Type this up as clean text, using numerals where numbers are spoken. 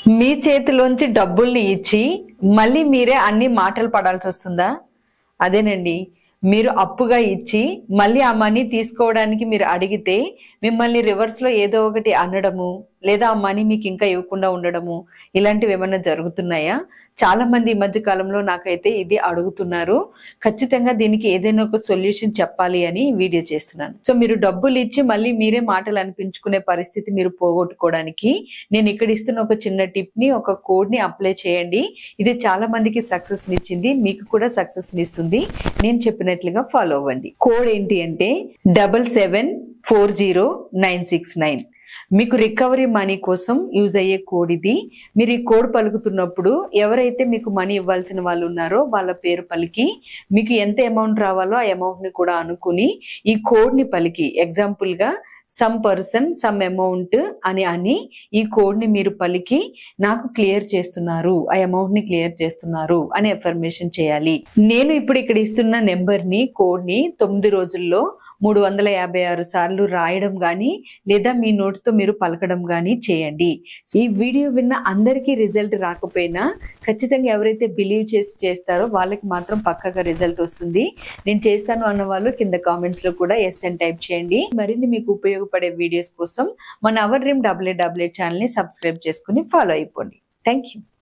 మీ చేతిలోంచి డబ్బుల్ని ఇచ్చి మళ్ళీ మీరే అన్ని మాటలు పడాల్సి వస్తుందా? అదేనండి, మీరు అప్పుగా ఇచ్చి మళ్ళీ ఆ మనీ తీసుకోవడానికి మీరు అడిగితే మిమ్మల్ని రివర్స్ లో ఏదో ఒకటి అనడము, లేదా ఆ మనీ మీకు ఇంకా ఇవ్వకుండా ఉండడము, ఇలాంటివి ఏమైనా జరుగుతున్నాయా? చాలా మంది ఈ మధ్య కాలంలో నాకైతే ఇది అడుగుతున్నారు. ఖచ్చితంగా దీనికి ఏదైనా ఒక సొల్యూషన్ చెప్పాలి అని వీడియో చేస్తున్నాను. సో మీరు డబ్బులు ఇచ్చి మళ్ళీ మీరే మాటలు అనిపించుకునే పరిస్థితి మీరు పోగొట్టుకోవడానికి నేను ఇక్కడ ఇస్తున్న ఒక చిన్న టిప్ ని, ఒక కోడ్ ని అప్లై చేయండి. ఇది చాలా మందికి సక్సెస్ నిచ్చింది, మీకు కూడా సక్సెస్ నిస్తుంది. నేను చెప్పినట్లుగా ఫాలో అవ్వండి. కోడ్ ఏంటి అంటే 7740969. మీకు రికవరీ మనీ కోసం యూజ్ అయ్యే కోడ్ ఇది. మీరు ఈ కోడ్ పలుకుతున్నప్పుడు ఎవరైతే మీకు మనీ ఇవ్వాల్సిన వాళ్ళు ఉన్నారో వాళ్ళ పేరు పలికి, మీకు ఎంత అమౌంట్ రావాలో ఆ అమౌంట్ ని కూడా అనుకుని ఈ కోడ్ ని పలికి, ఎగ్జాంపుల్ గా సమ్ పర్సన్ సమ్ అమౌంట్ అని ఈ కోడ్ ని మీరు పలికి నాకు క్లియర్ చేస్తున్నారు, ఆ అమౌంట్ ని క్లియర్ చేస్తున్నారు అని అఫర్మేషన్ చేయాలి. నేను ఇప్పుడు ఇక్కడ ఇస్తున్న నెంబర్ ని, కోడ్ ని 9 రోజుల్లో 356 సార్లు రాయడం గాని లేదా మీ నోటితో మీరు పలకడం గాని చేయండి. ఈ వీడియో విన్న అందరికీ రిజల్ట్ రాకపోయినా ఖచ్చితంగా ఎవరైతే బిలీవ్ చేసి చేస్తారో వాళ్ళకి మాత్రం పక్కాగా రిజల్ట్ వస్తుంది. నేను చేస్తాను అన్న వాళ్ళు కింద కామెంట్స్ లో కూడా ఎస్ అని టైప్ చేయండి. మరిన్ని మీకు ఉపయోగపడే వీడియోస్ కోసం మన అవర్ డ్రీమ్ AA ఛానల్ ని సబ్స్క్రైబ్ చేసుకుని ఫాలో అయిపోండి. Thank you.